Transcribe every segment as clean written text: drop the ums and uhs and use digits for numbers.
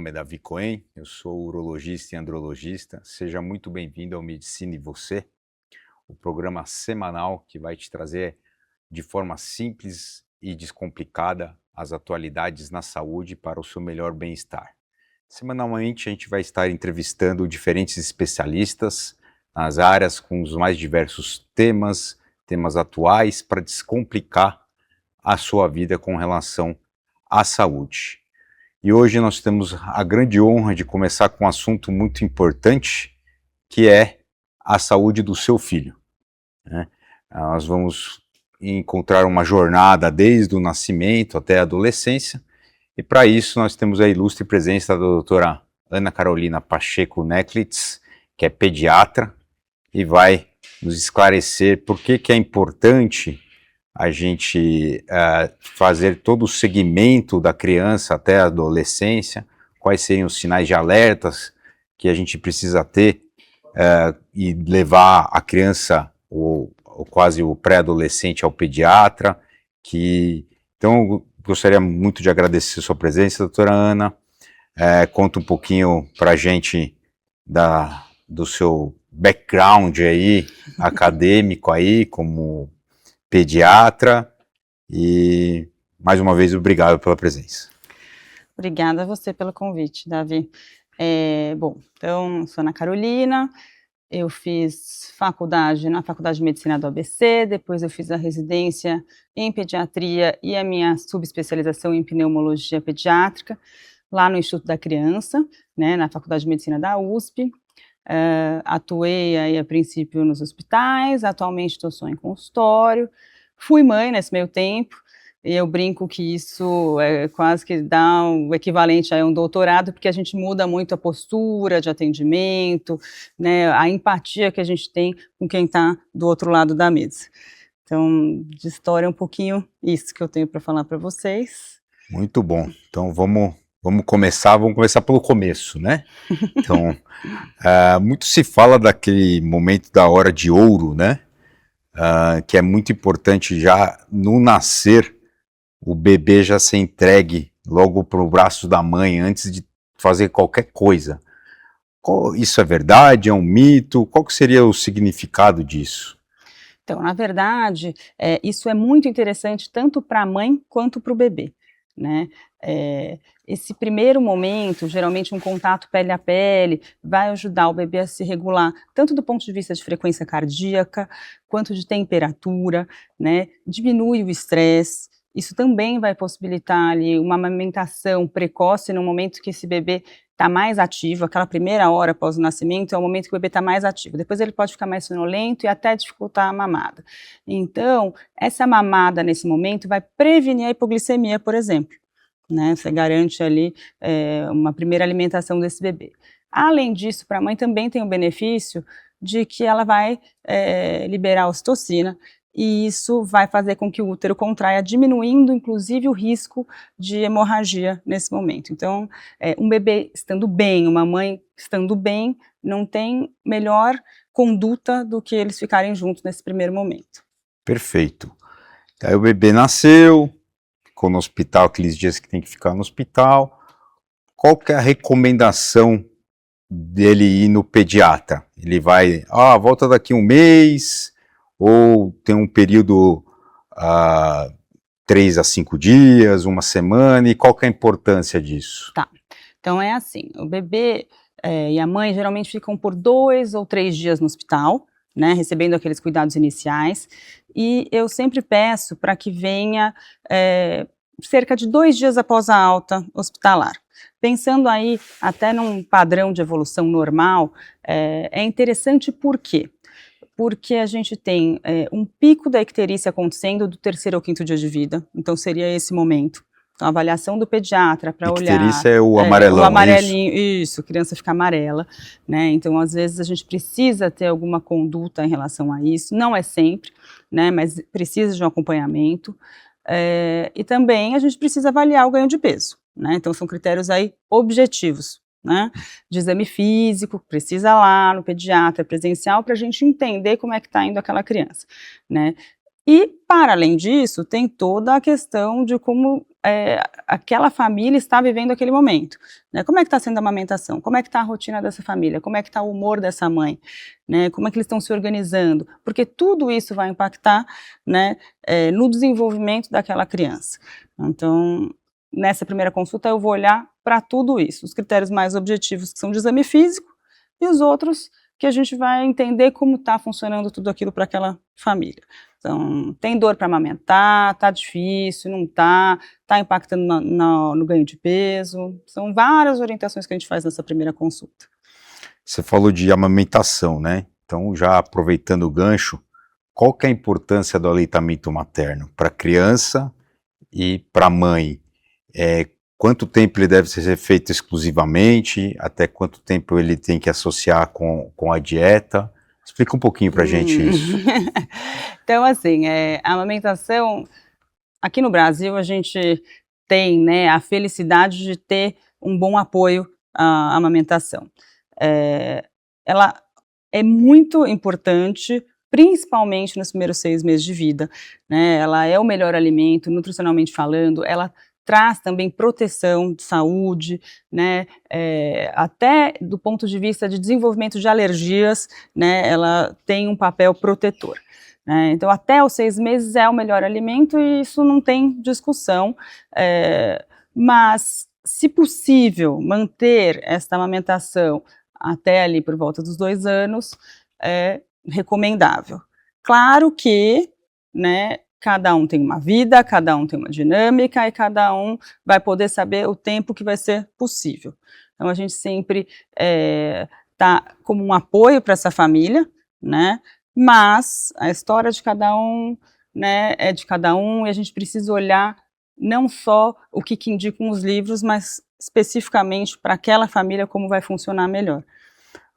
nome é Davi Cohen, eu sou urologista e andrologista. Seja muito bem-vindo ao Medicina e Você, o programa semanal que vai te trazer de forma simples e descomplicada as atualidades na saúde para o seu melhor bem-estar. Semanalmente a gente vai estar entrevistando diferentes especialistas nas áreas com os mais diversos temas atuais para descomplicar a sua vida com relação à saúde. E hoje nós temos a grande honra de começar com um assunto muito importante, que é a saúde do seu filho, né? Nós vamos encontrar uma jornada desde o nascimento até a adolescência, e para isso nós temos a ilustre presença da doutora Ana Carolina Pacheco Necklitz, que é pediatra, e vai nos esclarecer por que é importante a gente fazer todo o segmento da criança até a adolescência, quais seriam os sinais de alertas que a gente precisa ter e levar a criança, ou quase o pré-adolescente, ao pediatra. Então, eu gostaria muito de agradecer a sua presença, doutora Ana. Conta um pouquinho para a gente do seu background aí, acadêmico aí, como pediatra, e mais uma vez obrigado pela presença. Obrigada a você pelo convite, Davi. Bom, então, sou Ana Carolina, eu fiz faculdade na Faculdade de Medicina do ABC, depois eu fiz a residência em pediatria e a minha subespecialização em pneumologia pediátrica, lá no Instituto da Criança, né, na Faculdade de Medicina da USP. Atuei aí a princípio nos hospitais, atualmente estou só em consultório, fui mãe nesse meio tempo, e eu brinco que isso quase que dá o equivalente a um doutorado, porque a gente muda muito a postura de atendimento, né, a empatia que a gente tem com quem está do outro lado da mesa. Então, de história um pouquinho isso que eu tenho para falar para vocês. Muito bom, então vamos começar pelo começo, né? Então, muito se fala daquele momento da hora de ouro, né? Que é muito importante já no nascer, o bebê já ser entregue logo para o braço da mãe antes de fazer qualquer coisa. Isso é verdade? É um mito? Qual que seria o significado disso? Então, na verdade, isso é muito interessante tanto para a mãe quanto para o bebê, né? Esse primeiro momento, geralmente um contato pele a pele, vai ajudar o bebê a se regular, tanto do ponto de vista de frequência cardíaca, quanto de temperatura, né? Diminui o estresse. Isso também vai possibilitar ali uma amamentação precoce no momento que esse bebê está mais ativo. Aquela primeira hora após o nascimento é o momento que o bebê está mais ativo. Depois ele pode ficar mais sonolento e até dificultar a mamada. Então, essa mamada nesse momento vai prevenir a hipoglicemia, por exemplo, né? Você garante ali uma primeira alimentação desse bebê. Além disso, para a mãe também tem o benefício de que ela vai liberar ocitocina, e isso vai fazer com que o útero contraia, diminuindo inclusive o risco de hemorragia nesse momento. Então, um bebê estando bem, uma mãe estando bem, não tem melhor conduta do que eles ficarem juntos nesse primeiro momento. Perfeito. Aí o bebê nasceu, ficou no hospital aqueles dias que tem que ficar no hospital. Qual que é a recomendação dele ir no pediatra? Ele vai, volta daqui um mês, ou tem um período 3 a 5 dias, uma semana, e qual que é a importância disso? Tá, então é assim, o bebê e a mãe geralmente ficam por 2 ou 3 dias no hospital, né, recebendo aqueles cuidados iniciais, e eu sempre peço para que venha cerca de 2 dias após a alta hospitalar. Pensando aí até num padrão de evolução normal, é interessante por quê? Porque a gente tem um pico da icterícia acontecendo do 3º ou 5º dia de vida, então seria esse momento. Então, a avaliação do pediatra para olhar... Icterícia é o amarelão, o amarelinho, isso, criança fica amarela, né? Então, às vezes, a gente precisa ter alguma conduta em relação a isso, não é sempre, né? Mas precisa de um acompanhamento. E também a gente precisa avaliar o ganho de peso, né? Então, são critérios aí objetivos, né, de exame físico, precisa lá no pediatra presencial para a gente entender como é que está indo aquela criança, né? E, para além disso, tem toda a questão de como aquela família está vivendo aquele momento, né? Como é que está sendo a amamentação? Como é que está a rotina dessa família? Como é que está o humor dessa mãe? Né? Como é que eles estão se organizando? Porque tudo isso vai impactar, né, no desenvolvimento daquela criança. Então, nessa primeira consulta eu vou olhar para tudo isso, os critérios mais objetivos que são de exame físico e os outros que a gente vai entender como está funcionando tudo aquilo para aquela família. Então, tem dor para amamentar, está difícil, não está impactando no ganho de peso. São várias orientações que a gente faz nessa primeira consulta. Você falou de amamentação, né? Então, já aproveitando o gancho, qual que é a importância do aleitamento materno para a criança e para a mãe? Quanto tempo ele deve ser feito exclusivamente? Até quanto tempo ele tem que associar com a dieta? Explica um pouquinho para a gente isso. Então, assim, a amamentação, aqui no Brasil a gente tem, né, a felicidade de ter um bom apoio à amamentação. Ela é muito importante, principalmente nos primeiros 6 meses de vida, né? Ela é o melhor alimento, nutricionalmente falando, ela traz também proteção de saúde, né? Até do ponto de vista de desenvolvimento de alergias, né? Ela tem um papel protetor. Né? Então, até os 6 meses é o melhor alimento e isso não tem discussão, mas, se possível, manter esta amamentação até ali por volta dos 2 anos é recomendável. Claro que, né, cada um tem uma vida, cada um tem uma dinâmica e cada um vai poder saber o tempo que vai ser possível. Então, a gente sempre tá como um apoio para essa família, né? Mas a história de cada um, né, é de cada um e a gente precisa olhar não só o que indicam os livros, mas especificamente para aquela família como vai funcionar melhor.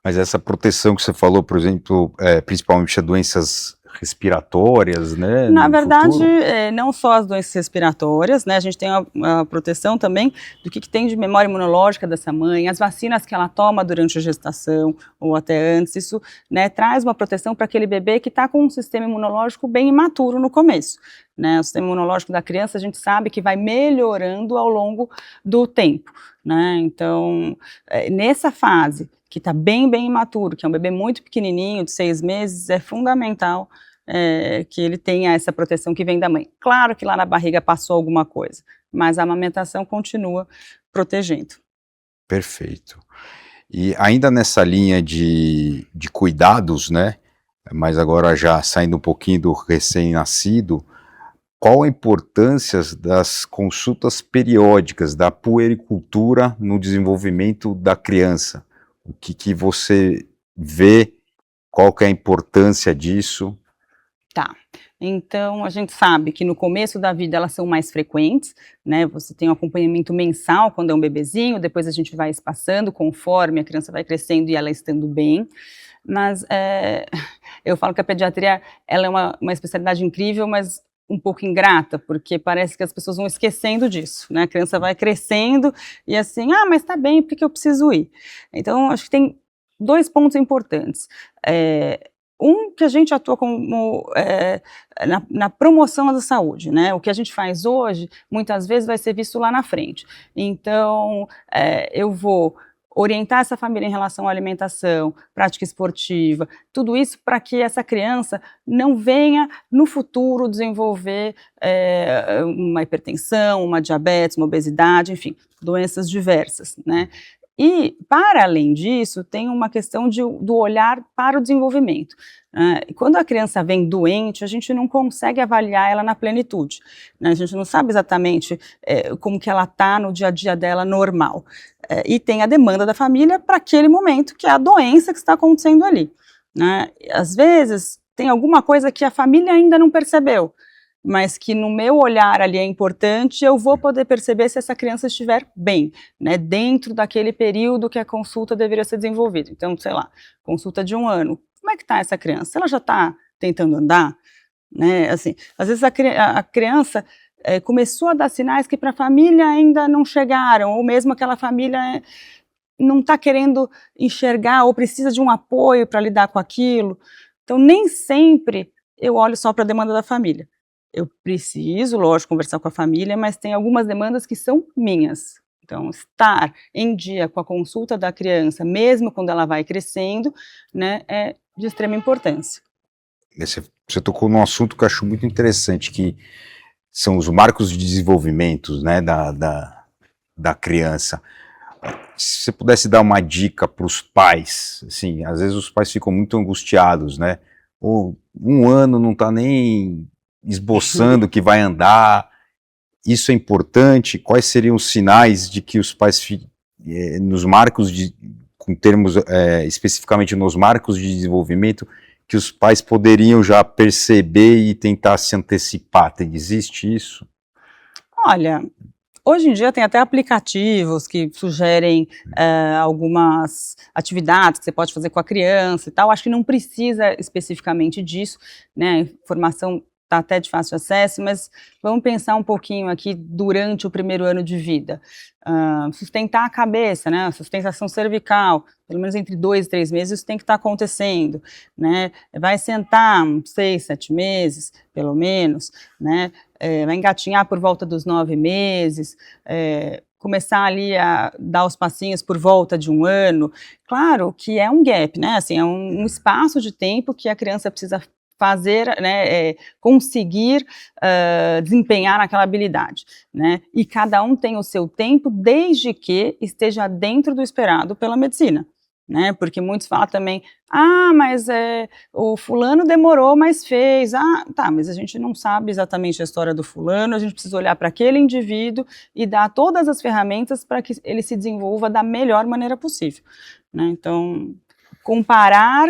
Mas essa proteção que você falou, por exemplo, principalmente a doenças respiratórias, né? Na verdade, não só as doenças respiratórias, né? A gente tem a proteção também do que tem de memória imunológica dessa mãe, as vacinas que ela toma durante a gestação ou até antes, isso, né, traz uma proteção para aquele bebê que está com um sistema imunológico bem imaturo no começo. Né? O sistema imunológico da criança a gente sabe que vai melhorando ao longo do tempo. Né? Então, nessa fase que está bem imaturo, que é um bebê muito pequenininho, de 6 meses, é fundamental que ele tenha essa proteção que vem da mãe. Claro que lá na barriga passou alguma coisa, mas a amamentação continua protegendo. Perfeito. E ainda nessa linha de cuidados, né, mas agora já saindo um pouquinho do recém-nascido, qual a importância das consultas periódicas, da puericultura no desenvolvimento da criança? O que você vê, qual que é a importância disso? Tá, então a gente sabe que no começo da vida elas são mais frequentes, né, você tem um acompanhamento mensal quando é um bebezinho, depois a gente vai espaçando conforme a criança vai crescendo e ela estando bem, mas eu falo que a pediatria ela é uma especialidade incrível, mas um pouco ingrata, porque parece que as pessoas vão esquecendo disso, né, a criança vai crescendo e assim, mas tá bem, por que eu preciso ir? Então acho que tem 2 pontos importantes, que a gente atua como na promoção da saúde, né? O que a gente faz hoje, muitas vezes vai ser visto lá na frente. Então, eu vou orientar essa família em relação à alimentação, prática esportiva, tudo isso para que essa criança não venha no futuro desenvolver uma hipertensão, uma diabetes, uma obesidade, enfim, doenças diversas, né? E, para além disso, tem uma questão do olhar para o desenvolvimento. Quando a criança vem doente, a gente não consegue avaliar ela na plenitude. Né? A gente não sabe exatamente como que ela está no dia a dia dela normal. E tem a demanda da família para aquele momento, que é a doença que está acontecendo ali. Né? Às vezes, tem alguma coisa que a família ainda não percebeu, mas que no meu olhar ali é importante, eu vou poder perceber se essa criança estiver bem, né, dentro daquele período que a consulta deveria ser desenvolvida. Então, sei lá, consulta de 1 ano, como é que está essa criança? Ela já está tentando andar? Né, assim, às vezes a criança começou a dar sinais que para a família ainda não chegaram, ou mesmo aquela família não está querendo enxergar ou precisa de um apoio para lidar com aquilo. Então, nem sempre eu olho só para a demanda da família. Eu preciso, lógico, conversar com a família, mas tem algumas demandas que são minhas. Então, estar em dia com a consulta da criança, mesmo quando ela vai crescendo, né, é de extrema importância. Você tocou num assunto que eu acho muito interessante, que são os marcos de desenvolvimento, né, da criança. Se você pudesse dar uma dica para os pais, assim, às vezes os pais ficam muito angustiados, né? Ou um ano não está nem esboçando que vai andar. Isso é importante? Quais seriam os sinais de que os pais, nos marcos de, com termos especificamente nos marcos de desenvolvimento, que os pais poderiam já perceber e tentar se antecipar? Existe isso? Olha, hoje em dia tem até aplicativos que sugerem algumas atividades que você pode fazer com a criança e tal. Acho que não precisa especificamente disso, né? A informação está até de fácil acesso, mas vamos pensar um pouquinho aqui durante o primeiro ano de vida. Sustentar a cabeça, né? Sustentação cervical, pelo menos entre 2 e 3 meses isso tem que estar acontecendo, né? Vai sentar 6, 7 meses, pelo menos, né? Vai engatinhar por volta dos 9 meses, começar ali a dar os passinhos por volta de 1 ano. Claro que é um gap, né? Assim, é um espaço de tempo que a criança precisa fazer, né, conseguir desempenhar naquela habilidade, né? E cada um tem o seu tempo, desde que esteja dentro do esperado pela medicina, né? Porque muitos falam também, mas o fulano demorou, mas fez. Tá, mas a gente não sabe exatamente a história do fulano, a gente precisa olhar para aquele indivíduo e dar todas as ferramentas para que ele se desenvolva da melhor maneira possível, né? Então, comparar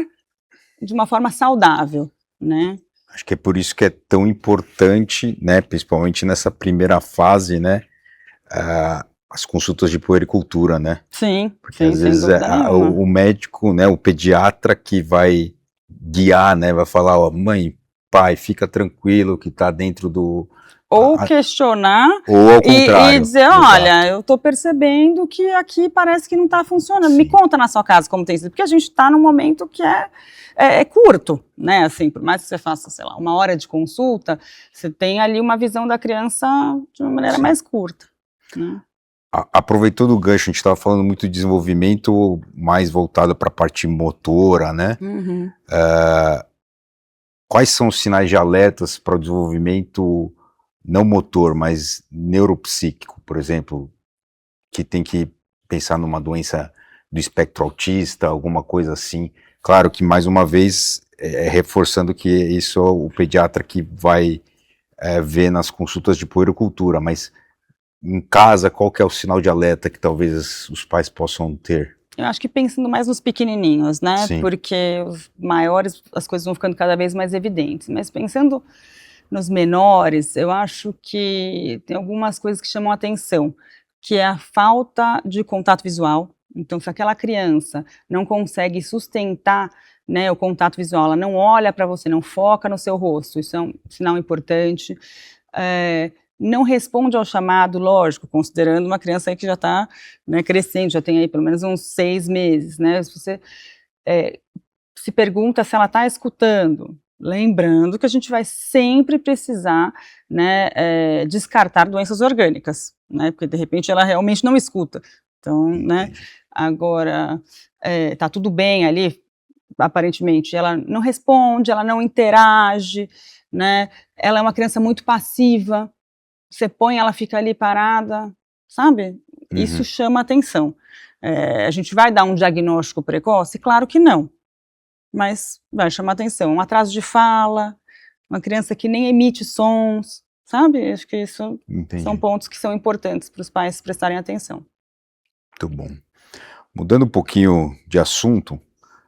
de uma forma saudável, né? Acho que é por isso que é tão importante, né, principalmente nessa primeira fase, né, as consultas de puericultura, né? Sim, porque às vezes o médico, né, o pediatra que vai guiar, né, vai falar, ó, mãe, pai, fica tranquilo que tá dentro do... Ou questionar ou ao contrário, e dizer, olha, eu tô percebendo que aqui parece que não tá funcionando. Sim. Me conta na sua casa como tem sido, porque a gente tá num momento que é curto, né, assim, por mais que você faça, sei lá, 1 hora de consulta, você tem ali uma visão da criança de uma maneira Sim. mais curta, né? Aproveitando o gancho, a gente estava falando muito de desenvolvimento mais voltado para a parte motora, né? Uhum. Quais são os sinais de alertas para o desenvolvimento não motor, mas neuropsíquico, por exemplo, que tem que pensar numa doença do espectro autista, alguma coisa assim? Claro que, mais uma vez, reforçando que isso é o pediatra que vai ver nas consultas de puericultura, mas em casa, qual que é o sinal de alerta que talvez os pais possam ter? Eu acho que pensando mais nos pequenininhos, né? Sim. Porque os maiores, as coisas vão ficando cada vez mais evidentes. Mas pensando nos menores, eu acho que tem algumas coisas que chamam a atenção, que é a falta de contato visual. Então, se aquela criança não consegue sustentar, né, o contato visual, ela não olha para você, não foca no seu rosto, isso é um sinal importante. Não responde ao chamado, lógico, considerando uma criança aí que já está, né, crescendo, já tem aí pelo menos uns 6 meses, né? Se você se pergunta se ela está escutando, lembrando que a gente vai sempre precisar, né, descartar doenças orgânicas, né? Porque de repente ela realmente não escuta. Então, né? Agora tá tudo bem ali, aparentemente, ela não responde, ela não interage, né? Ela é uma criança muito passiva. Você põe, ela fica ali parada, sabe? Uhum. Isso chama atenção. A gente vai dar um diagnóstico precoce? Claro que não, mas vai chamar atenção. Um atraso de fala, uma criança que nem emite sons, sabe? Acho que isso são pontos que são importantes para os pais prestarem atenção. Muito bom. Mudando um pouquinho de assunto,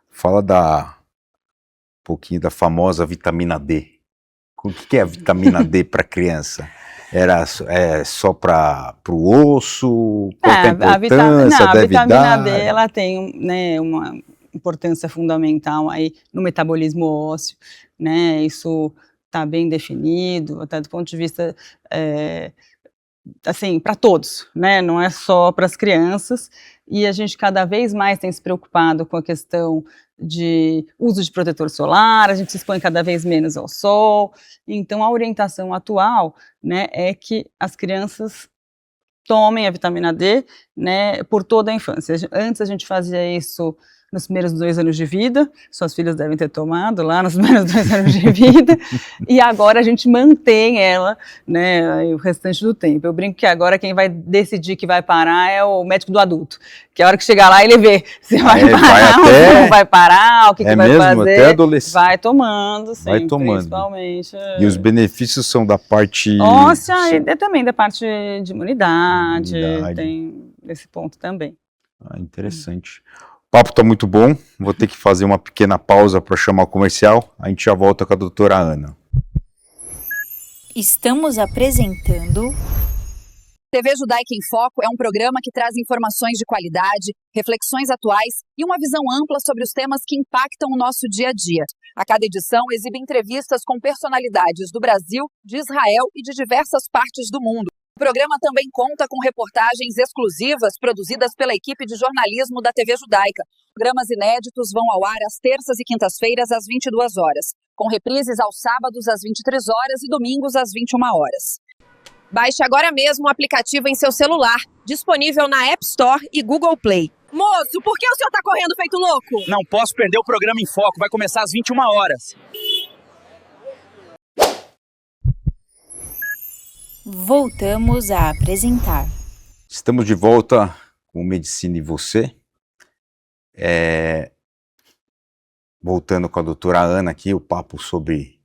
fala um pouquinho da famosa vitamina D. O que é a vitamina D para criança? Era só para o osso? Qual é a importância? A vitamina D ela tem, né, uma importância fundamental aí no metabolismo ósseo, né? Isso está bem definido, até do ponto de vista assim, para todos, né? Não é só para as crianças. E a gente cada vez mais tem se preocupado com a questão de uso de protetor solar, a gente se expõe cada vez menos ao sol. Então, a orientação atual, né, é que as crianças tomem a vitamina D, né, por toda a infância. Antes a gente fazia isso nos primeiros 2 anos de vida, suas filhas devem ter tomado lá nos primeiros 2 anos de vida, e agora a gente mantém ela, né, o restante do tempo. Eu brinco que agora quem vai decidir que vai parar é o médico do adulto, que a hora que chegar lá ele vê se vai parar ou se não vai parar, o que vai mesmo? fazer. Até adolescente. Vai tomando, sim, Vai tomando. principalmente. E os benefícios são da parte... óssea e também da parte de imunidade, tem esse ponto também. Interessante. O papo está muito bom, vou ter que fazer uma pequena pausa para chamar o comercial, a gente já volta com a doutora Ana. Estamos apresentando... TV Judaica em Foco é um programa que traz informações de qualidade, reflexões atuais e uma visão ampla sobre os temas que impactam o nosso dia a dia. A cada edição exibe entrevistas com personalidades do Brasil, de Israel e de diversas partes do mundo. O programa também conta com reportagens exclusivas produzidas pela equipe de jornalismo da TV Judaica. Programas inéditos vão ao ar às terças e quintas-feiras às 22 horas, com reprises aos sábados às 23 horas e domingos às 21 horas. Baixe agora mesmo o aplicativo em seu celular, disponível na App Store e Google Play. Moço, por que o senhor tá correndo feito louco? Não posso perder o programa em Foco, vai começar às 21 horas. Voltamos a apresentar. Estamos de volta com Medicina e Você. Voltando com a doutora Ana aqui, o papo sobre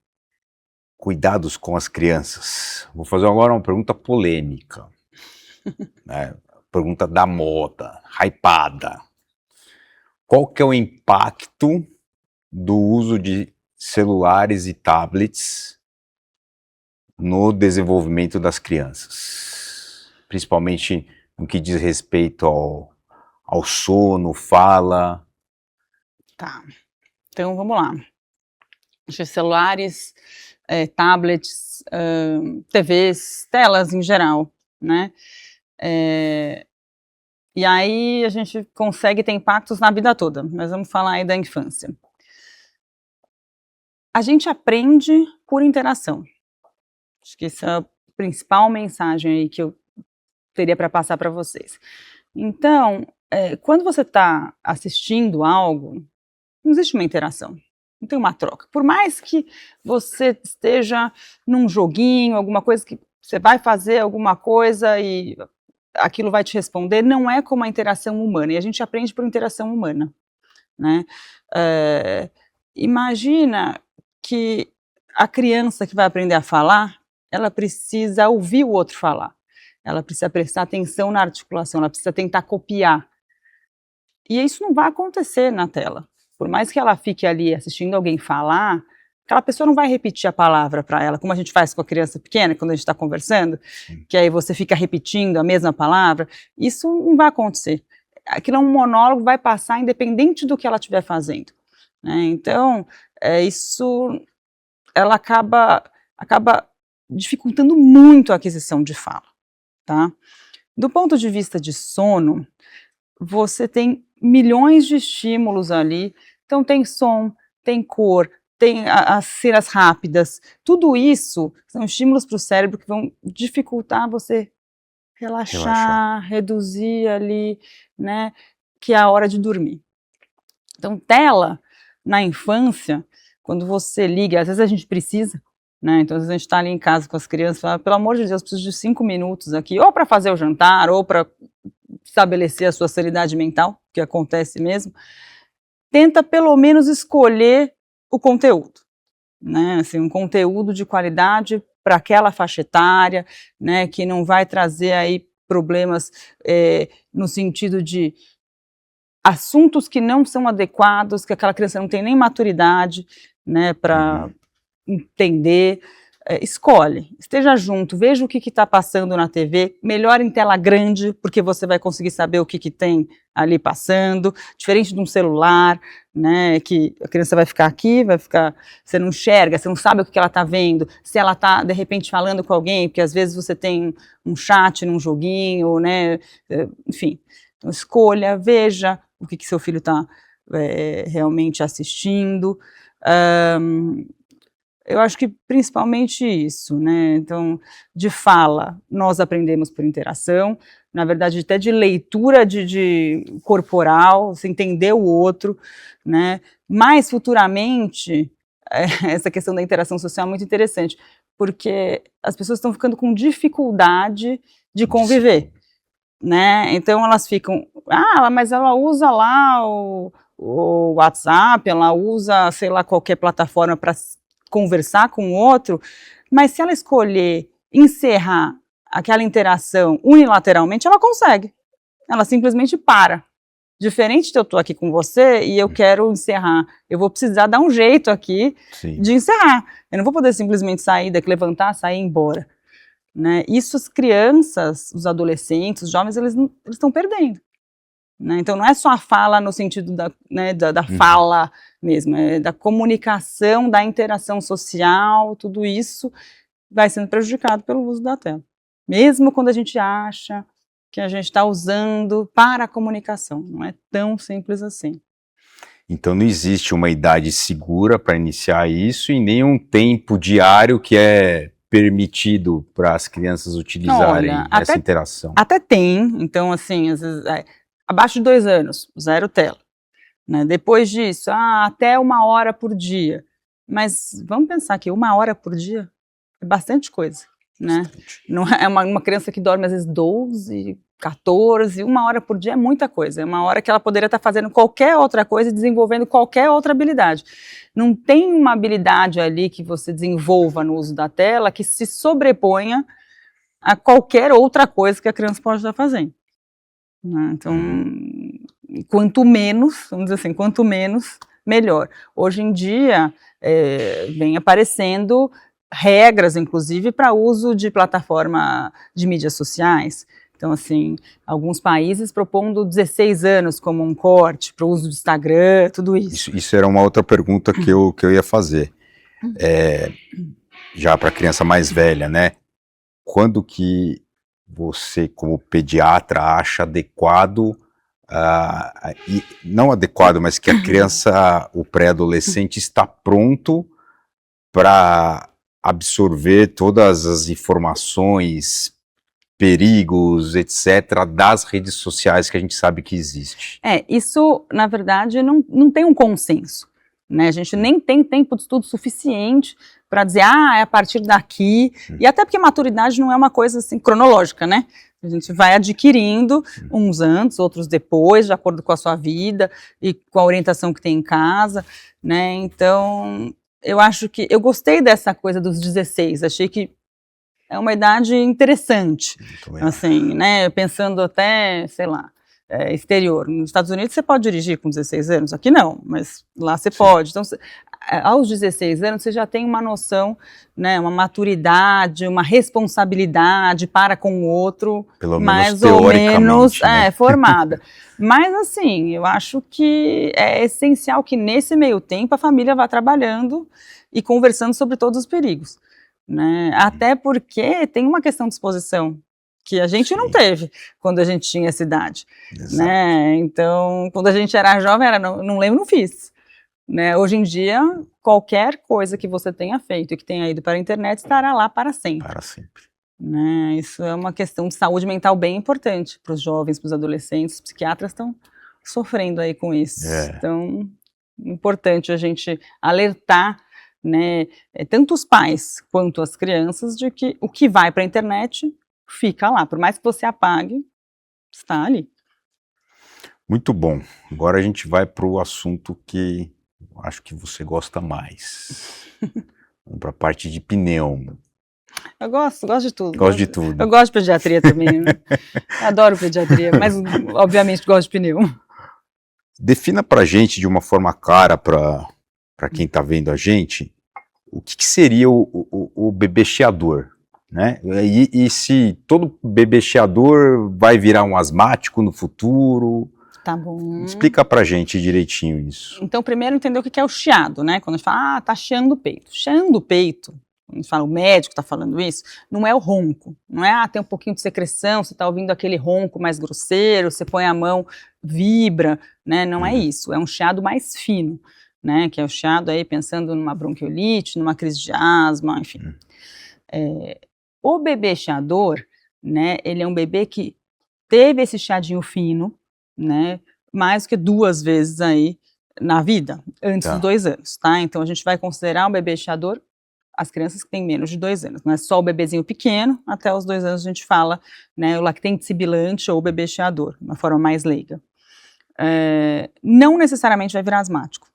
cuidados com as crianças. Vou fazer agora uma pergunta polêmica. Né? Pergunta da moda, hypada. Qual que é o impacto do uso de celulares e tablets no desenvolvimento das crianças? Principalmente no que diz respeito ao sono, fala. Tá, então vamos lá. Os celulares, tablets, TVs, telas em geral, né? E aí a gente consegue ter impactos na vida toda, mas vamos falar aí da infância. A gente aprende por interação. Acho que essa é a principal mensagem aí que eu teria para passar para vocês. Então, quando você está assistindo algo, não existe uma interação, não tem uma troca. Por mais que você esteja num joguinho, alguma coisa que você vai fazer alguma coisa e aquilo vai te responder, não é como a interação humana, e a gente aprende por interação humana, né? Imagina que a criança que vai aprender a falar, ela precisa ouvir o outro falar, ela precisa prestar atenção na articulação, ela precisa tentar copiar, e isso não vai acontecer na tela. Por mais que ela fique ali assistindo alguém falar, aquela pessoa não vai repetir a palavra para ela, como a gente faz com a criança pequena, quando a gente está conversando, que aí você fica repetindo a mesma palavra, isso não vai acontecer. Aquilo é um monólogo, vai passar independente do que ela estiver fazendo, né? Então, isso, ela acaba dificultando muito a aquisição de fala, tá? Do ponto de vista de sono, você tem milhões de estímulos ali, então tem som, tem cor, tem as cenas rápidas, tudo isso são estímulos para o cérebro que vão dificultar você relaxar, reduzir ali, né, que é a hora de dormir. Então, tela, na infância, quando você liga, às vezes a gente precisa, né, então às vezes a gente está ali em casa com as crianças e fala, pelo amor de Deus, preciso de 5 minutos aqui, ou para fazer o jantar, ou para estabelecer a sua sanidade mental, que acontece mesmo, tenta pelo menos escolher o conteúdo, né, assim, um conteúdo de qualidade para aquela faixa etária, né, que não vai trazer aí problemas no sentido de assuntos que não são adequados, que aquela criança não tem nem maturidade, né, para entender. Escolhe, esteja junto, veja o que está passando na TV, melhor em tela grande, porque você vai conseguir saber o que tem ali passando, diferente de um celular, né, que a criança vai ficar aqui, você não enxerga, você não sabe o que ela está vendo, se ela está, de repente, falando com alguém, porque às vezes você tem um chat num joguinho, né, enfim, então escolha, veja o que seu filho está realmente assistindo. Eu acho que principalmente isso, né? Então, de fala, nós aprendemos por interação, na verdade, até de leitura de corporal, se entender o outro, né? Mais futuramente, essa questão da interação social é muito interessante, porque as pessoas estão ficando com dificuldade de conviver, né? Então elas ficam, mas ela usa lá o WhatsApp, ela usa, sei lá, qualquer plataforma para conversar com o outro, mas se ela escolher encerrar aquela interação unilateralmente, ela consegue. Ela simplesmente para. Diferente de eu estou aqui com você e eu quero encerrar, eu vou precisar dar um jeito aqui de encerrar. Eu não vou poder simplesmente sair daqui, levantar, sair e ir embora. Né? Isso as crianças, os adolescentes, os jovens, eles estão perdendo. Né? Então não é só a fala no sentido da fala mesmo, é da comunicação, da interação social, tudo isso vai sendo prejudicado pelo uso da tela. Mesmo quando a gente acha que a gente está usando para a comunicação, não é tão simples assim. Então não existe uma idade segura para iniciar isso e nem um tempo diário que é permitido para as crianças utilizarem essa interação. Até tem, então assim, às vezes, abaixo de 2 anos, 0 tela. Né? Depois disso, até 1 hora por dia. Mas vamos pensar que 1 hora por dia é bastante coisa. Né? Não é uma criança que dorme às vezes 12, 14, 1 hora por dia é muita coisa, é uma hora que ela poderia estar fazendo qualquer outra coisa e desenvolvendo qualquer outra habilidade. Não tem uma habilidade ali que você desenvolva no uso da tela que se sobreponha a qualquer outra coisa que a criança pode estar fazendo. Né? Então, quanto menos, vamos dizer assim, quanto menos, melhor. Hoje em dia, vem aparecendo regras, inclusive, para uso de plataforma de mídias sociais. Então, assim, alguns países propondo 16 anos como um corte para o uso do Instagram, tudo isso. Isso era uma outra pergunta que eu ia fazer. Já para a criança mais velha, né? Quando que você, como pediatra, acha adequado, e não adequado, mas que a criança, o pré-adolescente, está pronto para absorver todas as informações, perigos, etc., das redes sociais que a gente sabe que existe? Isso, na verdade, não tem um consenso. Né? A gente nem tem tempo de estudo suficiente para dizer, é a partir daqui, e até porque maturidade não é uma coisa assim, cronológica, né? A gente vai adquirindo uns antes, outros depois, de acordo com a sua vida e com a orientação que tem em casa, né? Então, eu acho que, eu gostei dessa coisa dos 16, achei que é uma idade interessante, assim, né? Pensando até, sei lá, exterior. Nos Estados Unidos você pode dirigir com 16 anos, aqui não, mas lá você pode. Então, aos 16 anos você já tem uma noção, né, uma maturidade, uma responsabilidade para com o outro, pelo mais menos ou menos né? Formada. Mas assim, eu acho que é essencial que nesse meio tempo a família vá trabalhando e conversando sobre todos os perigos. Né? Até porque tem uma questão de exposição que a gente não teve quando a gente tinha essa idade, né? Então, quando a gente era jovem, não lembro, não fiz. Né? Hoje em dia, qualquer coisa que você tenha feito e que tenha ido para a internet estará lá para sempre. Para sempre. Né? Isso é uma questão de saúde mental bem importante para os jovens, para os adolescentes. Os psiquiatras estão sofrendo aí com isso. Então, importante a gente alertar, né, tanto os pais quanto as crianças, de que o que vai para a internet fica lá, por mais que você apague, está ali. Muito bom. Agora a gente vai para o assunto que acho que você gosta mais. Vamos para a parte de pneumo. Eu gosto de tudo. Gosto de tudo. Eu gosto de pediatria também, né? Adoro pediatria, mas obviamente gosto de pneumo. Defina para a gente de uma forma clara para quem está vendo a gente, o que seria o bebê cheador? Né? E se todo bebê cheador vai virar um asmático no futuro? Tá bom. Explica pra gente direitinho isso. Então, primeiro entender o que é o chiado, né? Quando a gente fala, tá chiando o peito. Chiando o peito, a gente fala, o médico está falando isso, não é o ronco, não é, tem um pouquinho de secreção, você está ouvindo aquele ronco mais grosseiro, você põe a mão, vibra, né, não é isso, é um chiado mais fino, né, que é o chiado aí pensando numa bronquiolite, numa crise de asma, enfim. O bebê chiador, né, ele é um bebê que teve esse chiadinho fino, né, mais do que 2 vezes aí na vida, antes dos 2 anos, tá? Então a gente vai considerar um bebê chiador as crianças que têm menos de 2 anos, não é só o bebezinho pequeno, até os 2 anos a gente fala, né, o lactente sibilante ou o bebê chiador, de uma forma mais leiga. Não necessariamente vai virar asmático,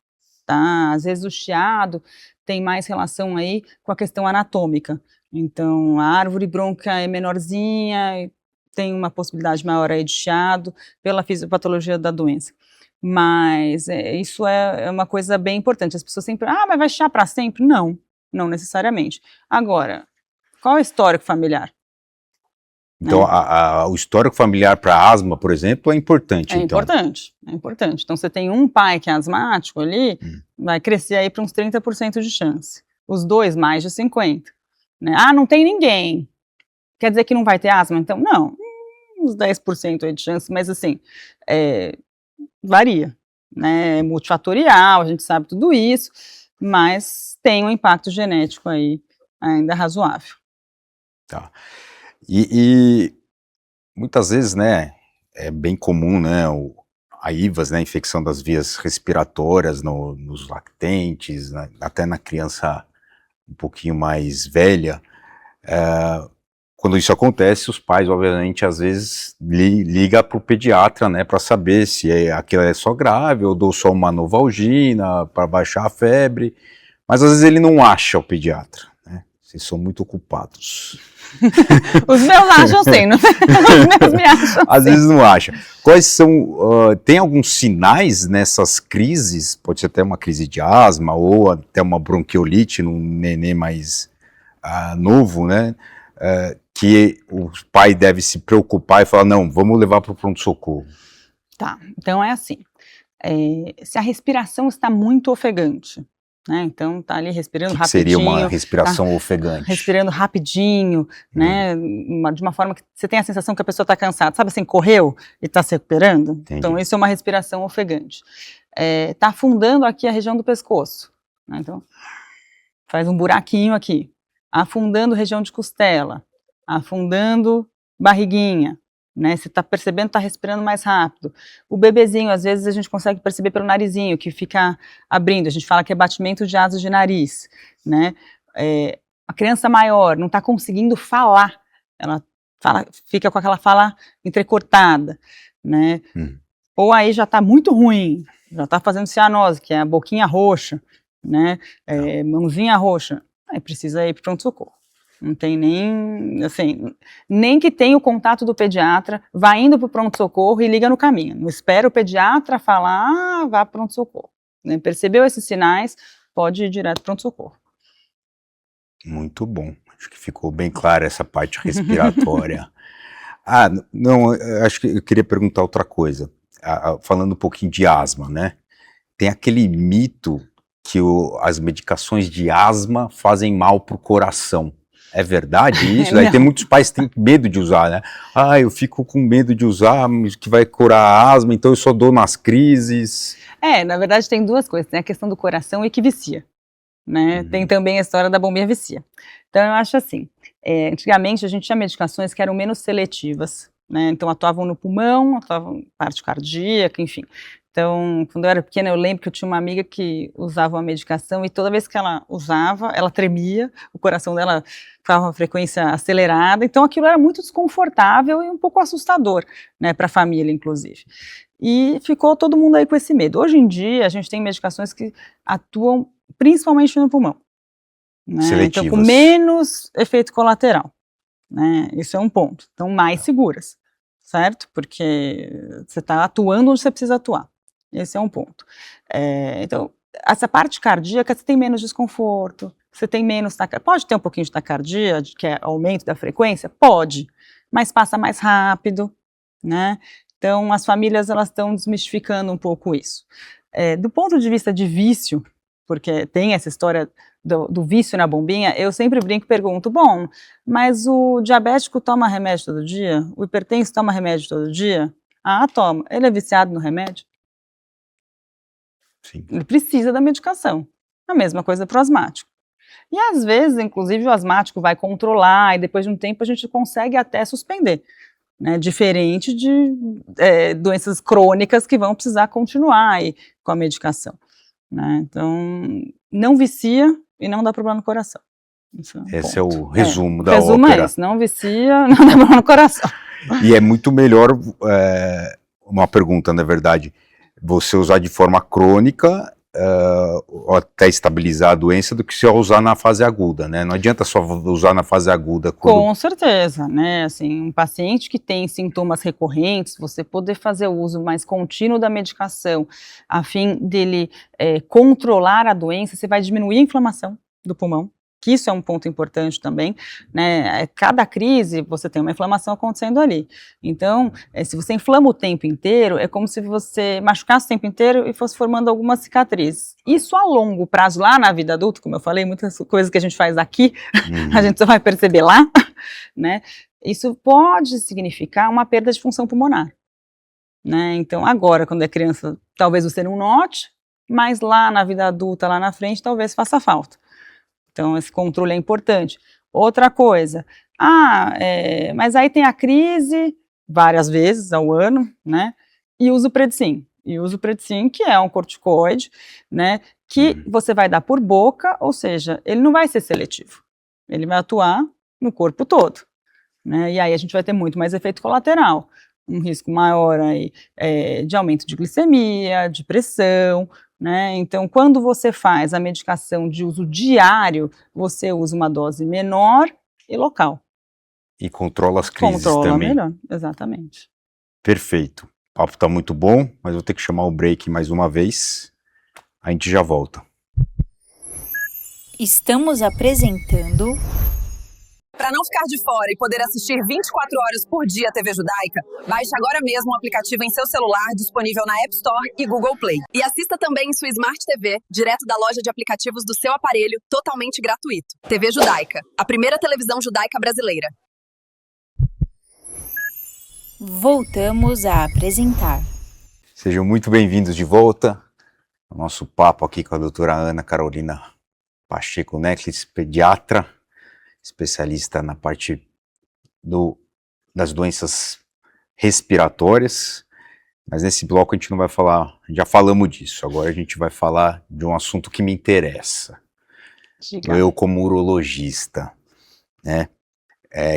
tá? Às vezes o chiado tem mais relação aí com a questão anatômica, então a árvore brônquia é menorzinha, tem uma possibilidade maior aí de chiado pela fisiopatologia da doença. Mas isso é uma coisa bem importante. As pessoas sempre, mas vai chiar para sempre? Não, não necessariamente. Agora, qual é o histórico familiar? Então, o histórico familiar para asma, por exemplo, é importante. É importante. Então, você tem um pai que é asmático ali, vai crescer aí para uns 30% de chance. Os 2, mais de 50%. Né? Não tem ninguém. Quer dizer que não vai ter asma? Então, não. Uns 10% aí de chance, mas assim, varia, né, é multifatorial, a gente sabe tudo isso, mas tem um impacto genético aí ainda razoável. Tá. E muitas vezes, né, é bem comum, né, a IVAS, né, infecção das vias respiratórias nos lactentes, né, até na criança um pouquinho mais velha. Quando isso acontece, os pais, obviamente, às vezes ligam para o pediatra, né, para saber se aquilo é só grave, ou dou só uma Novalgina para baixar a febre, mas às vezes ele não acha o pediatra, né, vocês são muito ocupados. Os meus acham sim, os meus me acham às vezes não acha. Quais são, tem alguns sinais nessas crises, pode ser até uma crise de asma, ou até uma bronquiolite num nenê mais novo, né, que o pai deve se preocupar e falar, não, vamos levar para o pronto-socorro. Tá, então é assim, se a respiração está muito ofegante, né, então tá ali respirando rapidinho. Seria uma respiração ofegante? Respirando rapidinho, né, de uma forma que você tem a sensação que a pessoa está cansada, sabe assim, correu e está se recuperando? Entendi. Então isso é uma respiração ofegante. Tá afundando aqui a região do pescoço, né, então faz um buraquinho aqui, afundando região de costela, afundando barriguinha, né, você está percebendo, está respirando mais rápido. O bebezinho, às vezes a gente consegue perceber pelo narizinho, que fica abrindo, a gente fala que é batimento de asas de nariz, né, a criança maior não está conseguindo falar, ela fica com aquela fala entrecortada, né, ou aí já está muito ruim, já está fazendo cianose, que é a boquinha roxa, né, mãozinha roxa, aí precisa ir para o pronto-socorro. Não tem nem, assim, nem que tenha o contato do pediatra, vai indo para o pronto-socorro e liga no caminho. Não espera o pediatra falar, vá para o pronto-socorro. Né? Percebeu esses sinais, pode ir direto para o pronto-socorro. Muito bom. Acho que ficou bem clara essa parte respiratória. Não, acho que eu queria perguntar outra coisa. Falando um pouquinho de asma, né? Tem aquele mito que as medicações de asma fazem mal para o coração. É verdade isso? Daí tem muitos pais que têm medo de usar, né? Eu fico com medo de usar, que vai curar a asma, então eu só dou nas crises. Na verdade tem 2 coisas, tem a questão do coração e que vicia, né? Tem também a história da bombinha vicia. Então eu acho assim, antigamente a gente tinha medicações que eram menos seletivas, né? Então atuavam no pulmão, atuavam em parte cardíaca, enfim. Então, quando eu era pequena, eu lembro que eu tinha uma amiga que usava uma medicação e toda vez que ela usava, ela tremia, o coração dela ficava uma frequência acelerada, então aquilo era muito desconfortável e um pouco assustador, né, para a família, inclusive. E ficou todo mundo aí com esse medo. Hoje em dia, a gente tem medicações que atuam principalmente no pulmão, né? Então, com menos efeito colateral, né? Isso é um ponto. Então, mais seguras, certo? Porque você está atuando onde você precisa atuar. Esse é um ponto. Então, essa parte cardíaca, você tem menos desconforto, você tem menos taquicardia. Pode ter um pouquinho de taquicardia, que é aumento da frequência? Pode, mas passa mais rápido, né? Então, as famílias, elas estão desmistificando um pouco isso. Do ponto de vista de vício, porque tem essa história do vício na bombinha, eu sempre brinco e pergunto, bom, mas o diabético toma remédio todo dia? O hipertenso toma remédio todo dia? Ah, toma. Ele é viciado no remédio? Sim. Ele precisa da medicação. A mesma coisa para o asmático. E às vezes, inclusive, o asmático vai controlar e depois de um tempo a gente consegue até suspender, né? Diferente de doenças crônicas que vão precisar continuar aí com a medicação, né? Então, não vicia e não dá problema no coração. Esse é o resumo da resumo ópera. É esse, não vicia, não dá problema no coração. E é muito melhor, uma pergunta, na verdade, você usar de forma crônica ou até estabilizar a doença do que se usar na fase aguda, né? Não adianta só usar na fase aguda. Com certeza, né? Assim, um paciente que tem sintomas recorrentes, você poder fazer o uso mais contínuo da medicação, a fim dele controlar a doença, você vai diminuir a inflamação do pulmão, que isso é um ponto importante também, né? Cada crise você tem uma inflamação acontecendo ali. Então, se você inflama o tempo inteiro, é como se você machucasse o tempo inteiro e fosse formando algumas cicatrizes. Isso a longo prazo, lá na vida adulta, como eu falei, muitas coisas que a gente faz aqui, a gente só vai perceber lá, né? Isso pode significar uma perda de função pulmonar, né? Então, agora, quando é criança, talvez você não note, mas lá na vida adulta, lá na frente, talvez faça falta. Então, esse controle é importante. Outra coisa, mas aí tem a crise várias vezes ao ano, né? E usa o Predsim. E usa o Predsim, que é um corticoide, né? Que você vai dar por boca, ou seja, ele não vai ser seletivo. Ele vai atuar no corpo todo, né? E aí a gente vai ter muito mais efeito colateral. Um risco maior aí, de aumento de glicemia, de pressão, né? Então, quando você faz a medicação de uso diário, você usa uma dose menor e local. E controla as crises também. Controla melhor, exatamente. Perfeito. O papo tá muito bom, mas vou ter que chamar o break mais uma vez. A gente já volta. Estamos apresentando... Para não ficar de fora e poder assistir 24 horas por dia a TV Judaica, baixe agora mesmo o aplicativo em seu celular, disponível na App Store e Google Play. E assista também em sua Smart TV, direto da loja de aplicativos do seu aparelho, totalmente gratuito. TV Judaica, a primeira televisão judaica brasileira. Voltamos a apresentar. Sejam muito bem-vindos de volta ao nosso papo aqui com a doutora Ana Carolina Pacheco Neclis, pediatra, especialista na parte das doenças respiratórias, mas nesse bloco a gente não vai falar, já falamos disso, agora a gente vai falar de um assunto que me interessa. Diga. Eu como urologista, né,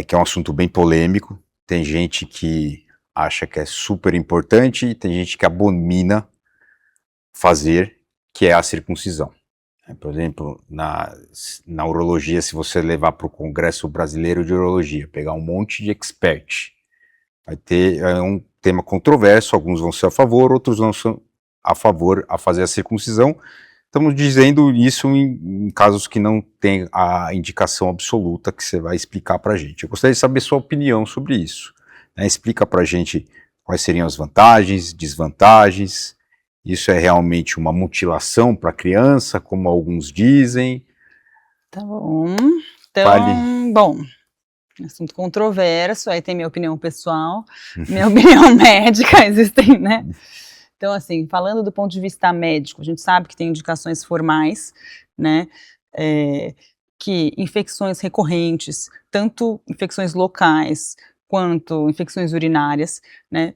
que é um assunto bem polêmico, tem gente que acha que é super importante e tem gente que abomina fazer, que é a circuncisão. Por exemplo, na urologia, se você levar para o Congresso Brasileiro de Urologia, pegar um monte de expert, vai ter um tema controverso, alguns vão ser a favor, outros vão ser a favor a fazer a circuncisão. Estamos dizendo isso em casos que não tem a indicação absoluta que você vai explicar para a gente. Eu gostaria de saber sua opinião sobre isso, né? Explica para a gente quais seriam as vantagens, desvantagens. Isso é realmente uma mutilação para a criança, como alguns dizem? Tá bom. Então, Fale. bom, assunto controverso, aí tem minha opinião pessoal, minha opinião médica, existem, né? Então, assim, falando do ponto de vista médico, a gente sabe que tem indicações formais, né, que infecções recorrentes, tanto infecções locais quanto infecções urinárias, né,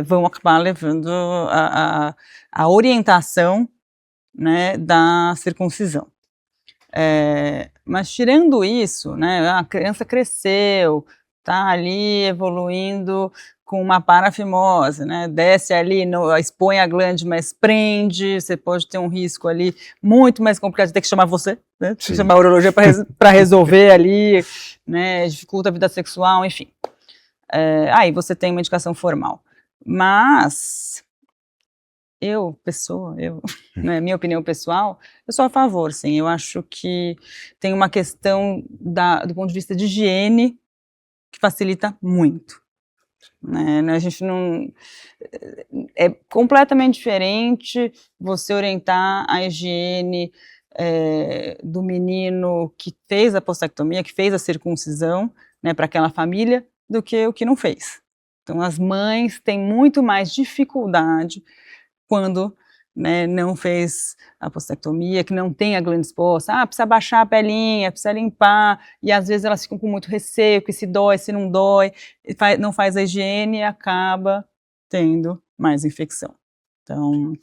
vão acabar levando a orientação, né, da circuncisão. Mas tirando isso, né, a criança cresceu, está ali evoluindo com uma parafimose, né, desce ali, expõe a glande, mas prende, você pode ter um risco ali muito mais complicado de ter que chamar você, né, chamar a urologia para resolver ali, né, dificulta a vida sexual, enfim. Aí você tem uma indicação formal. Mas né, minha opinião pessoal, eu sou a favor, sim. Eu acho que tem uma questão do ponto de vista de higiene que facilita muito, né? A gente não... É completamente diferente você orientar a higiene do menino que fez a postectomia, que fez a circuncisão, né, para aquela família, do que o que não fez. Então, as mães têm muito mais dificuldade quando, né, não fez a postectomia, que não tem a glândula exposta, precisa baixar a pelinha, precisa limpar, e às vezes elas ficam com muito receio, que se dói, se não dói, não faz a higiene e acaba tendo mais infecção. Então,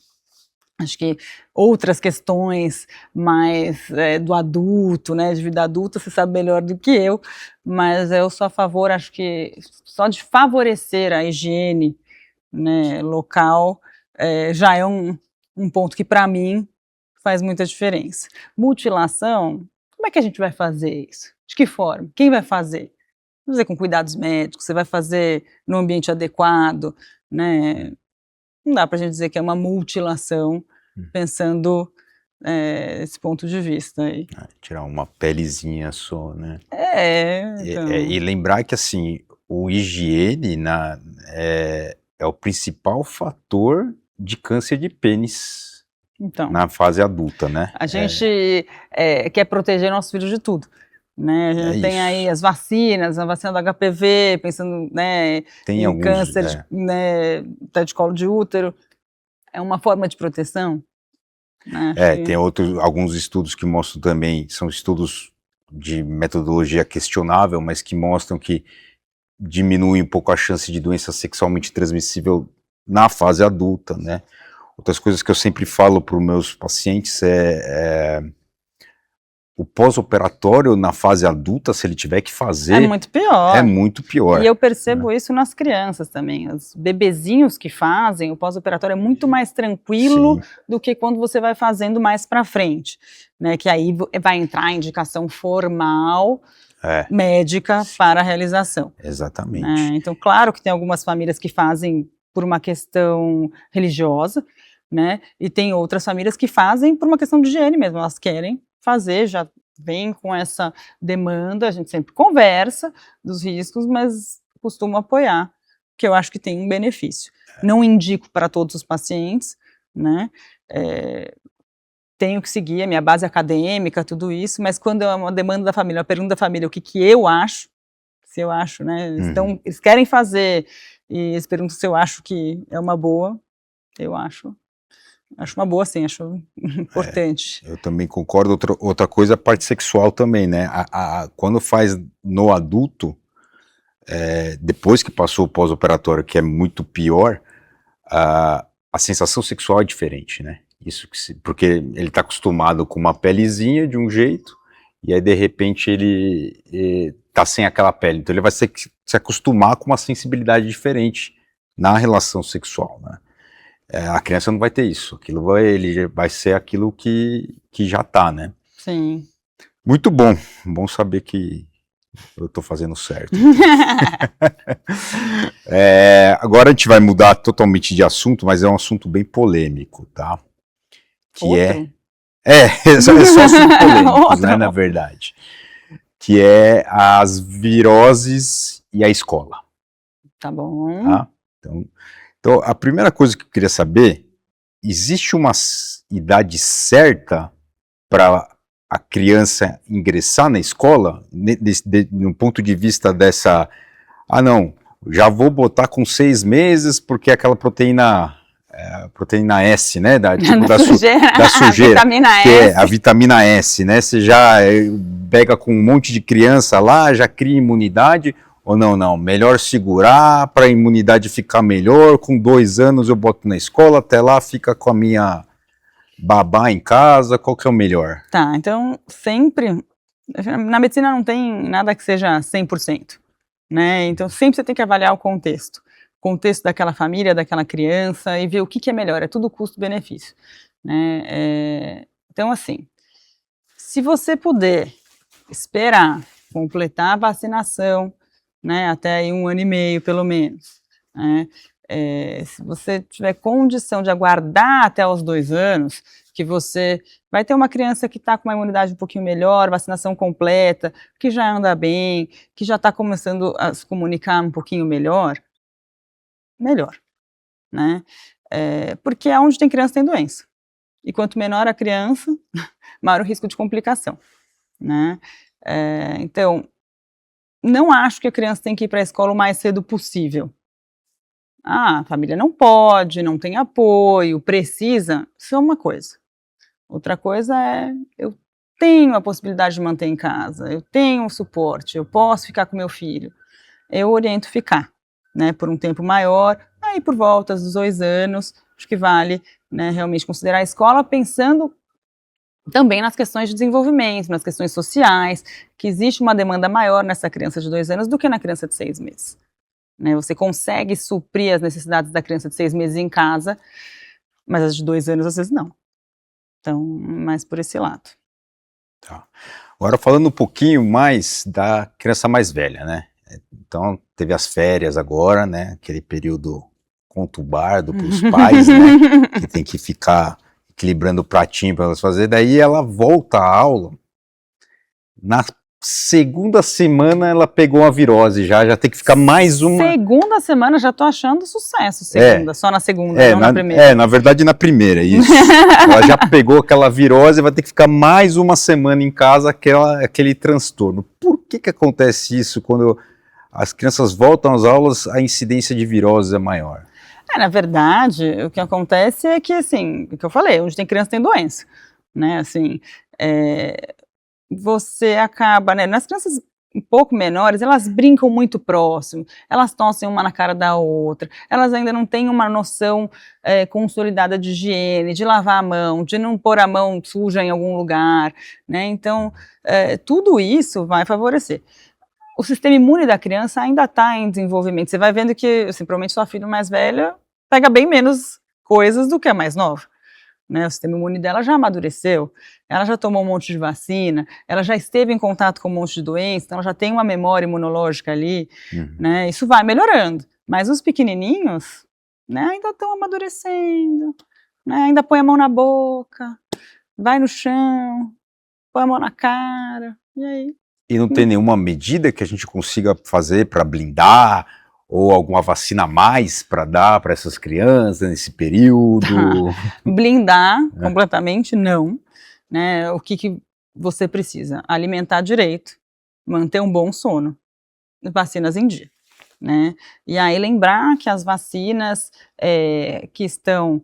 acho que outras questões mais do adulto, né, de vida adulta, você sabe melhor do que eu, mas eu sou a favor, acho que só de favorecer a higiene, né, local, já é um ponto que para mim faz muita diferença. Mutilação, como é que a gente vai fazer isso? De que forma? Quem vai fazer? Vai fazer com cuidados médicos, você vai fazer no ambiente adequado, né? Não dá para a gente dizer que é uma mutilação, pensando esse ponto de vista aí. Tirar uma pelezinha só, né? Então... E lembrar que, assim, o higiene é o principal fator de câncer de pênis na fase adulta, né? A gente quer proteger nossos filhos de tudo. Né, a gente tem aí as vacinas, a vacina do HPV, pensando, né, em alguns, câncer de colo de útero, é uma forma de proteção. Né, tem alguns estudos que mostram também, são estudos de metodologia questionável, mas que mostram que diminui um pouco a chance de doença sexualmente transmissível na fase adulta, né. Outras coisas que eu sempre falo para os meus pacientes o pós-operatório na fase adulta, se ele tiver que fazer... É muito pior. É muito pior. E eu percebo isso nas crianças também. Os bebezinhos que fazem, o pós-operatório é muito mais tranquilo do que quando você vai fazendo mais para frente. Né, que aí vai entrar a indicação formal médica para a realização. Exatamente. Então, claro que tem algumas famílias que fazem por uma questão religiosa, né, e tem outras famílias que fazem por uma questão de higiene mesmo, elas querem fazer, já vem com essa demanda, a gente sempre conversa dos riscos, mas costumo apoiar, porque eu acho que tem um benefício. Não indico para todos os pacientes, né, tenho que seguir a minha base acadêmica, tudo isso, mas quando é uma demanda da família, uma pergunta da família, o que eu acho, se eu acho, né, então eles querem fazer, e eles perguntam se eu acho que é uma boa, eu acho uma boa, sim, acho importante. Eu também concordo. Outra coisa, a parte sexual também, né? Quando faz no adulto, depois que passou o pós-operatório, que é muito pior, a sensação sexual é diferente, né? Porque ele está acostumado com uma pelezinha de um jeito, e aí de repente ele tá sem aquela pele, então ele vai se acostumar com uma sensibilidade diferente na relação sexual, né? A criança não vai ter isso, ele vai ser aquilo que já tá, né? Sim. Muito bom saber que eu tô fazendo certo. Agora a gente vai mudar totalmente de assunto, mas é um assunto bem polêmico, tá? É só assunto polêmico, né, na verdade. Que é as viroses e a escola. Tá bom. Tá? Então, a primeira coisa que eu queria saber, existe uma idade certa para a criança ingressar na escola, no ponto de vista dessa, não, já vou botar com 6 meses, porque aquela proteína S, né, da sujeira, a vitamina que S. A vitamina S, né, você já pega com um monte de criança lá, já cria imunidade, ou não, melhor segurar para a imunidade ficar melhor, com 2 anos eu boto na escola, até lá fica com a minha babá em casa, qual que é o melhor? Tá, então sempre, na medicina não tem nada que seja 100%, né, então sempre você tem que avaliar o contexto daquela família, daquela criança, e ver o que é melhor, é tudo custo-benefício, né, então assim, se você puder esperar completar a vacinação, né, até aí 1 ano e meio, pelo menos, né, se você tiver condição de aguardar até os 2 anos, que você vai ter uma criança que está com uma imunidade um pouquinho melhor, vacinação completa, que já anda bem, que já está começando a se comunicar um pouquinho melhor, né, porque onde tem criança tem doença, e quanto menor a criança, maior o risco de complicação, né? Então, não acho que a criança tem que ir para a escola o mais cedo possível. A família não pode, não tem apoio, precisa, isso é uma coisa. Outra coisa é, eu tenho a possibilidade de manter em casa, eu tenho um suporte, eu posso ficar com meu filho. Eu oriento ficar, né, por um tempo maior, aí por volta dos 2 anos, acho que vale, né, realmente considerar a escola pensando também nas questões de desenvolvimento, nas questões sociais, que existe uma demanda maior nessa criança de 2 anos do que na criança de 6 meses. Né, você consegue suprir as necessidades da criança de 6 meses em casa, mas as de 2 anos às vezes não. Então, mais por esse lado. Tá. Agora falando um pouquinho mais da criança mais velha, né? Então, teve as férias agora, né? Aquele período conturbado para os pais, né? Que tem que ficar equilibrando o pratinho para elas fazer. Daí ela volta à aula. Na segunda semana ela pegou uma virose já tem que ficar mais uma. Segunda semana já tô achando sucesso, só na segunda, não na primeira. Na verdade na primeira, isso. Ela já pegou aquela virose e vai ter que ficar mais uma semana em casa, aquele transtorno. Por que acontece isso quando as crianças voltam às aulas, a incidência de virose é maior? Na verdade, o que acontece é que, assim, o que eu falei, onde tem criança tem doença, né, assim, você acaba, né, nas crianças um pouco menores, elas brincam muito próximo, elas tossem uma na cara da outra, elas ainda não têm uma noção consolidada de higiene, de lavar a mão, de não pôr a mão suja em algum lugar, né, então, tudo isso vai favorecer. O sistema imune da criança ainda está em desenvolvimento, você vai vendo que, assim, provavelmente sua filha mais velha pega bem menos coisas do que a mais nova. Né, o sistema imune dela já amadureceu, ela já tomou um monte de vacina, ela já esteve em contato com um monte de doença, então ela já tem uma memória imunológica ali, né, isso vai melhorando, mas os pequenininhos, né, ainda estão amadurecendo, né, ainda põe a mão na boca, vai no chão, põe a mão na cara, e aí? E não tem nenhuma medida que a gente consiga fazer para blindar, ou alguma vacina a mais para dar para essas crianças nesse período? Blindar completamente, não. Né? O que você precisa? Alimentar direito, manter um bom sono, vacinas em dia. Né? E aí lembrar que as vacinas que estão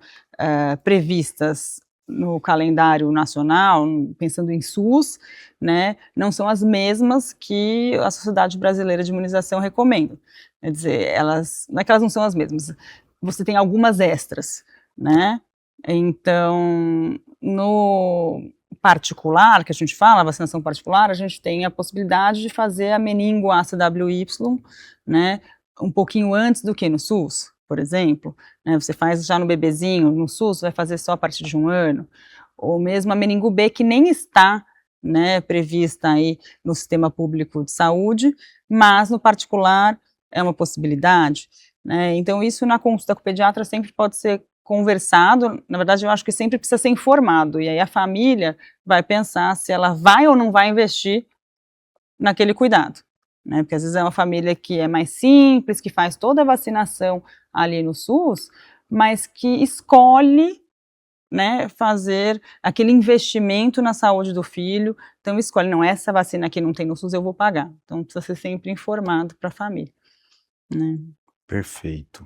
previstas no calendário nacional, pensando em SUS, né, não são as mesmas que a Sociedade Brasileira de Imunização recomenda. Quer dizer, não é que elas não são as mesmas, você tem algumas extras, né, então, no particular, que a gente fala, a vacinação particular, a gente tem a possibilidade de fazer a meningo ACWY, né, um pouquinho antes do que no SUS, por exemplo, né, você faz já no bebezinho, no SUS vai fazer só a partir de 1 ano, ou mesmo a meningo B, que nem está, né, prevista aí no sistema público de saúde, mas no particular é uma possibilidade, né, então isso na consulta com o pediatra sempre pode ser conversado, na verdade eu acho que sempre precisa ser informado, e aí a família vai pensar se ela vai ou não vai investir naquele cuidado, né, porque às vezes é uma família que é mais simples, que faz toda a vacinação ali no SUS, mas que escolhe, né, fazer aquele investimento na saúde do filho, então escolhe, não, essa vacina aqui não tem no SUS, eu vou pagar, então precisa ser sempre informado para a família. Né. Perfeito.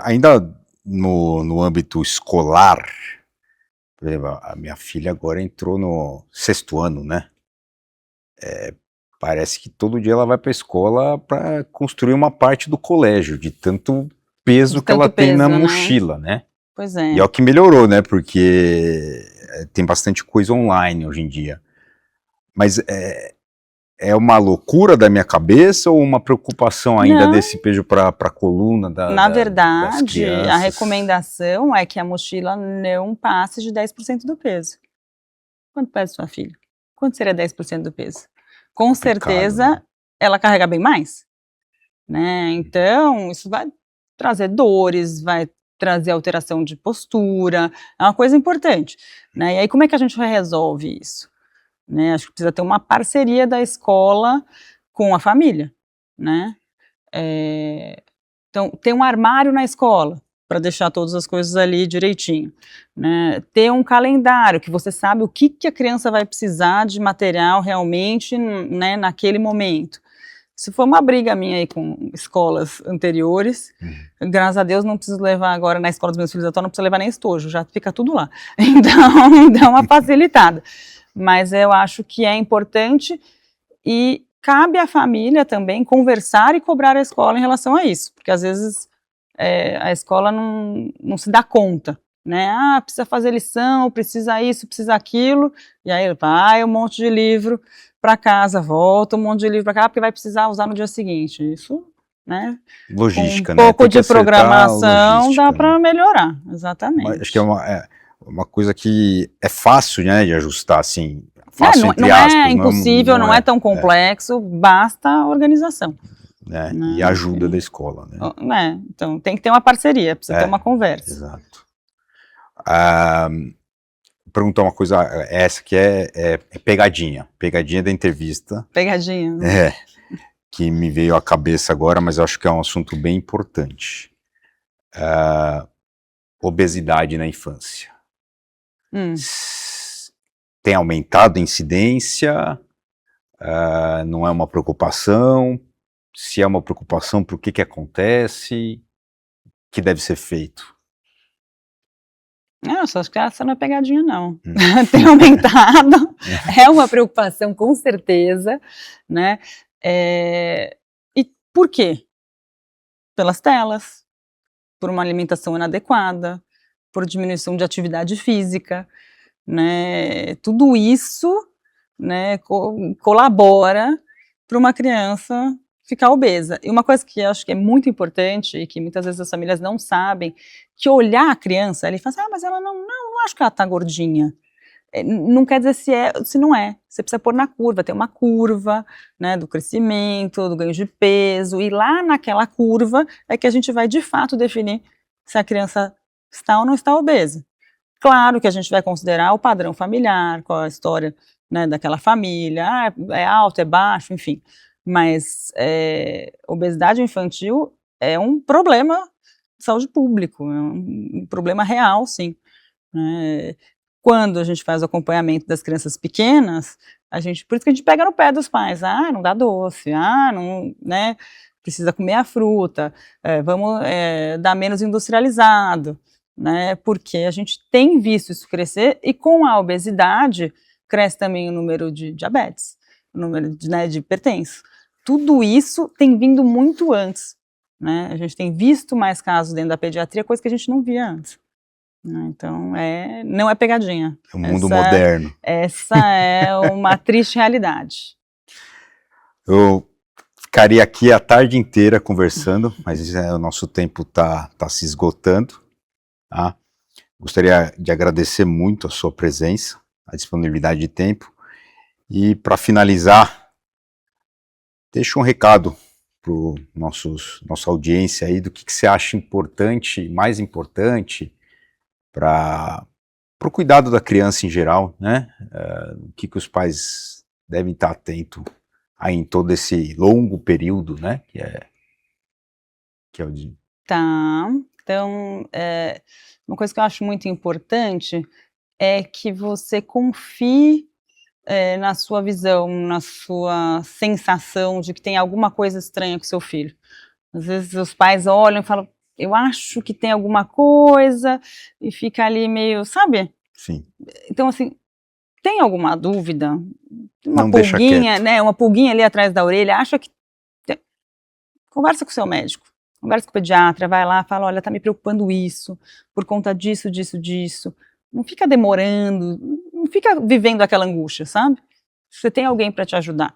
Ainda no âmbito escolar, por exemplo, a minha filha agora entrou no 6º ano, né? Parece que todo dia ela vai para a escola para construir uma parte do colégio, de tanto peso que ela tem na mochila, né? Pois é. E é o que melhorou, né? Porque tem bastante coisa online hoje em dia. Mas é uma loucura da minha cabeça ou uma preocupação ainda desse peso para a coluna Na verdade, das crianças? a recomendação é que a mochila não passe de 10% do peso. Quanto pesa sua filha? Quanto seria 10% do peso? Com certeza, né? Ela carrega bem mais. Né? Então, isso vai trazer dores, vai trazer alteração de postura, é uma coisa importante. Né? E aí, como é que a gente resolve isso? Né? Acho que precisa ter uma parceria da escola com a família. Né? Então, tem um armário na escola, para deixar todas as coisas ali direitinho, né? Ter um calendário que você sabe o que a criança vai precisar de material realmente, né, naquele momento. Se for uma briga minha aí com escolas anteriores, graças a Deus não preciso levar agora na escola dos meus filhos atuais, não preciso levar nem estojo, já fica tudo lá. Então, dá uma facilitada. Mas eu acho que é importante e cabe à família também conversar e cobrar a escola em relação a isso, porque às vezes a escola não se dá conta, né? Ah, precisa fazer lição, precisa isso, precisa aquilo, e aí vai um monte de livro para casa, volta um monte de livro para cá, porque vai precisar usar no dia seguinte. Isso, né? Logística, Com um pouco né? Tem que de acertar a programação logística, dá né? para melhorar, exatamente. Mas acho que é uma coisa que é fácil, né, de ajustar, assim, fácil não, entre não aspas. é impossível, não é tão complexo, basta a organização. Né? Né? E a ajuda da escola, né? Então tem que ter uma parceria, precisa ter uma conversa. Exato. Perguntar uma coisa, essa que é pegadinha da entrevista. Pegadinha. Que me veio à cabeça agora, mas eu acho que é um assunto bem importante. Obesidade na infância. Tem aumentado a incidência? Não é uma preocupação? Se é uma preocupação, por que acontece? O que deve ser feito? Não, só acho que essa não é pegadinha, não. Tem aumentado, é uma preocupação, com certeza, né? E por quê? Pelas telas, por uma alimentação inadequada, por diminuição de atividade física, né? Tudo isso, né, colabora para uma criança ficar obesa. E uma coisa que eu acho que é muito importante e que muitas vezes as famílias não sabem, que olhar a criança, ele fala assim, mas ela não acho que ela está gordinha. Não quer dizer se não é. Você precisa pôr na curva, tem uma curva, né, do crescimento, do ganho de peso, e lá naquela curva é que a gente vai de fato definir se a criança está ou não está obesa. Claro que a gente vai considerar o padrão familiar, qual a história, né, daquela família, é alto, é baixo, enfim. Mas obesidade infantil é um problema de saúde pública, é um problema real, sim. Né? Quando a gente faz o acompanhamento das crianças pequenas, por isso que a gente pega no pé dos pais, não dá doce, não, né, precisa comer a fruta, vamos dar menos industrializado, né, porque a gente tem visto isso crescer, e com a obesidade cresce também o número de diabetes, o número de hipertensos. Tudo isso tem vindo muito antes, né? A gente tem visto mais casos dentro da pediatria, coisa que a gente não via antes. Então, não é pegadinha. É um mundo moderno. Essa é uma triste realidade. Eu ficaria aqui a tarde inteira conversando, mas o nosso tempo tá se esgotando. Tá? Gostaria de agradecer muito a sua presença, a disponibilidade de tempo. E para finalizar, deixa um recado para nossa audiência aí do que você acha importante, mais importante, para o cuidado da criança em geral, né? O que os pais devem estar atentos aí em todo esse longo período, né? Que é o de... Tá, então, uma coisa que eu acho muito importante é que você confie na sua visão, na sua sensação de que tem alguma coisa estranha com seu filho. Às vezes os pais olham e falam, eu acho que tem alguma coisa, e fica ali meio, sabe? Sim. Então, assim, tem alguma dúvida? Uma Não deixa pulguinha, quieto. né? Uma pulguinha ali atrás da orelha, acha que... Conversa com o seu médico, conversa com o pediatra, vai lá, fala, olha, tá me preocupando isso, por conta disso. Não fica demorando, não fica vivendo aquela angústia, sabe? Você tem alguém para te ajudar.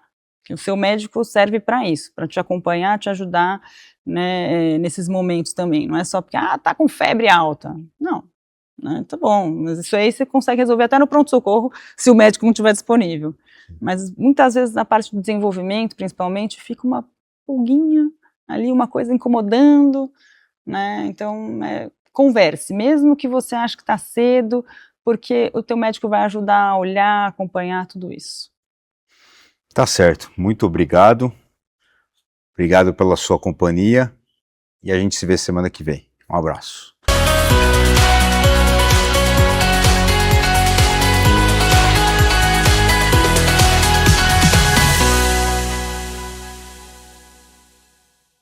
O seu médico serve para isso, para te acompanhar, te ajudar, né, nesses momentos também. Não é só porque, tá com febre alta. Não, né, tá bom, mas isso aí você consegue resolver até no pronto-socorro, se o médico não estiver disponível. Mas muitas vezes na parte do desenvolvimento, principalmente, fica uma pulguinha ali, uma coisa incomodando, né, então converse, mesmo que você ache que está cedo, porque o teu médico vai ajudar a olhar, acompanhar tudo isso. Tá certo, muito obrigado. Obrigado pela sua companhia e a gente se vê semana que vem. Um abraço.